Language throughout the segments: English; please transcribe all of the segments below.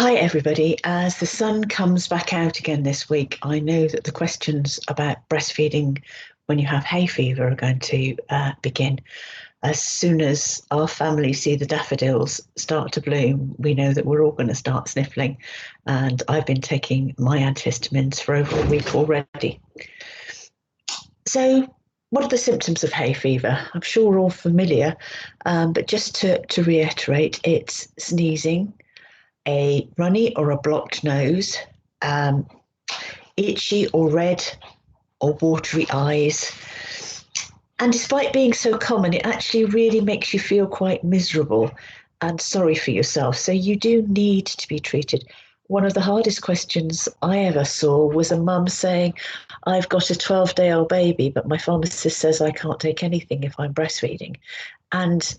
Hi, everybody. As the sun comes back out again this week, I know that the questions about breastfeeding when you have hay fever are going to begin. As soon as our family see the daffodils start to bloom, we know that we're all going to start sniffling. And I've been taking my antihistamines for over a week already. So, what are the symptoms of hay fever? I'm sure we're all familiar, but just to reiterate, it's sneezing, a runny or a blocked nose, um, itchy or red or watery eyes. And despite being so common, it actually really makes you feel quite miserable and sorry for yourself. So you do need to be treated. One of the hardest questions I ever saw was a mum saying, I've got a 12-day-old baby, but my pharmacist says I can't take anything if I'm breastfeeding. And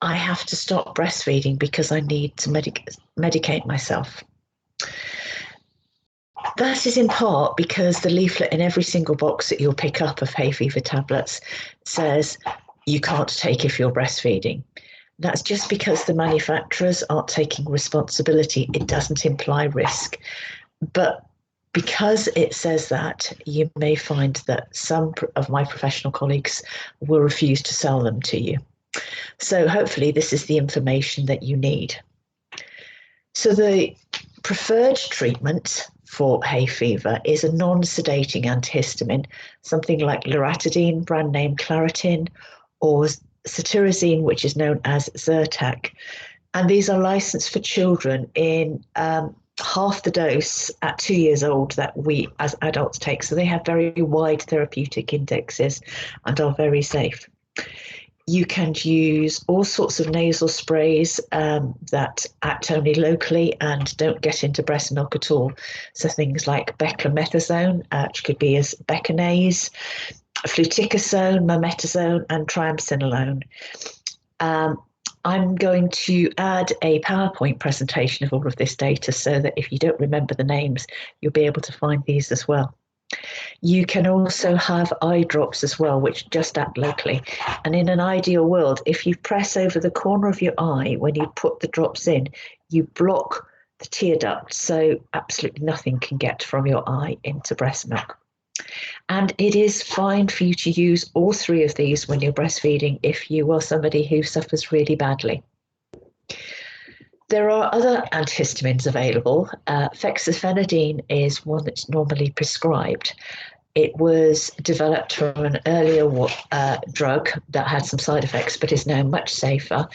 I have to stop breastfeeding because I need to medicate myself. That is in part because the leaflet in every single box that you'll pick up of hay fever tablets says you can't take if you're breastfeeding. That's just because the manufacturers aren't taking responsibility. It doesn't imply risk. But because it says that, you may find that some of my professional colleagues will refuse to sell them to you. So hopefully this is the information that you need. So the preferred treatment for hay fever is a non-sedating antihistamine, something like loratadine, brand name Claritin, or cetirizine, which is known as Zyrtec. And these are licensed for children in half the dose at 2 years old that we as adults take. So they have very wide therapeutic indexes and are very safe. You can use all sorts of nasal sprays that act only locally and don't get into breast milk at all. So things like beclomethasone, which could be as Becanase, fluticasone, mometasone, and triamcinolone. I'm going to add a PowerPoint presentation of all of this data so that if you don't remember the names, you'll be able to find these as well. You can also have eye drops as well, which just act locally. And in an ideal world, if you press over the corner of your eye when you put the drops in, you block the tear duct, so absolutely nothing can get from your eye into breast milk. And it is fine for you to use all three of these when you're breastfeeding if you are somebody who suffers really badly. There are other antihistamines available. Fexofenadine is one that's normally prescribed. It was developed from an earlier drug that had some side effects, but is now much safer.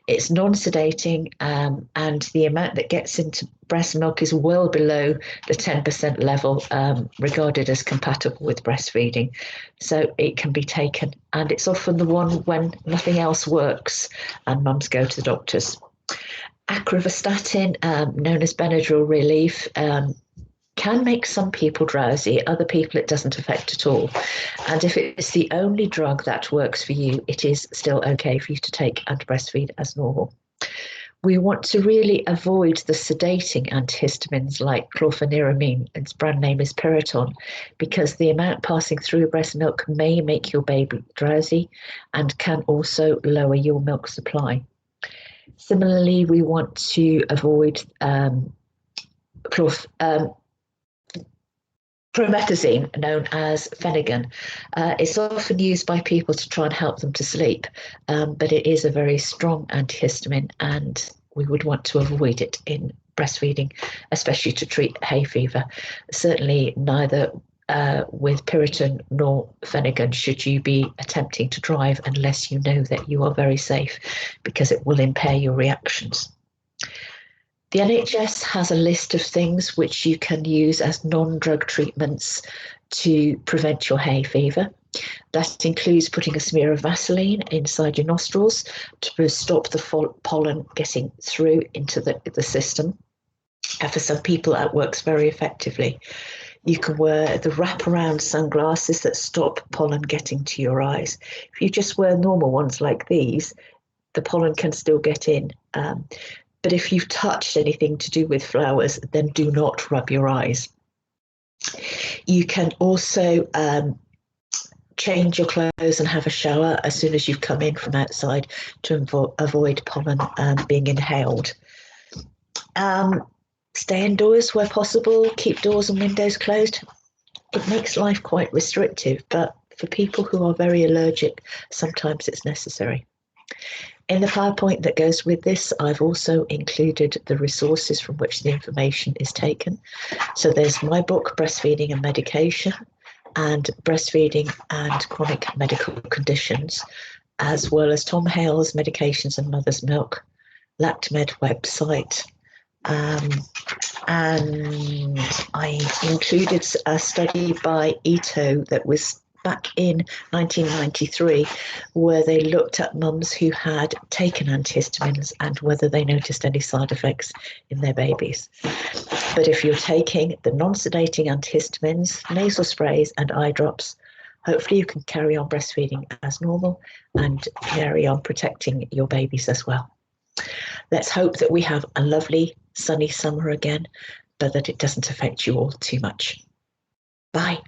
It's non-sedating, and the amount that gets into breast milk is well below the 10% level regarded as compatible with breastfeeding. So it can be taken, and it's often the one when nothing else works and mums go to the doctors. Acrivastatin, known as Benadryl relief, can make some people drowsy, other people it doesn't affect at all. And if it's the only drug that works for you, it is still okay for you to take and breastfeed as normal. We want to really avoid the sedating antihistamines like chlorpheniramine, its brand name is Piriton, because the amount passing through breast milk may make your baby drowsy and can also lower your milk supply. Similarly, we want to avoid promethazine, known as Phenergan. It's often used by people to try and help them to sleep, but it is a very strong antihistamine, and we would want to avoid it in breastfeeding, especially to treat hay fever. Certainly neither with Piriton nor Phenergan should you be attempting to drive unless you know that you are very safe, because it will impair your reactions. The NHS has a list of things which you can use as non-drug treatments to prevent your hay fever. That includes putting a smear of Vaseline inside your nostrils to stop the pollen getting through into the system. And for some people, that works very effectively. You can wear the wraparound sunglasses that stop pollen getting to your eyes. If you just wear normal ones like these, the pollen can still get in. But if you've touched anything to do with flowers, then do not rub your eyes. You can also change your clothes and have a shower as soon as you've come in from outside to avoid pollen being inhaled. Stay indoors where possible, keep doors and windows closed. It makes life quite restrictive, but for people who are very allergic, sometimes it's necessary. In the PowerPoint that goes with this, I've also included the resources from which the information is taken. So there's my book, Breastfeeding and Medication, and Breastfeeding and Chronic Medical Conditions, as well as Tom Hale's Medications and Mother's Milk, LactMed website. And I included a study by Ito that was back in 1993, where they looked at mums who had taken antihistamines and whether they noticed any side effects in their babies. But if you're taking the non-sedating antihistamines, nasal sprays and eye drops, hopefully you can carry on breastfeeding as normal and carry on protecting your babies as well. Let's hope that we have a lovely sunny summer again, but that it doesn't affect you all too much. Bye.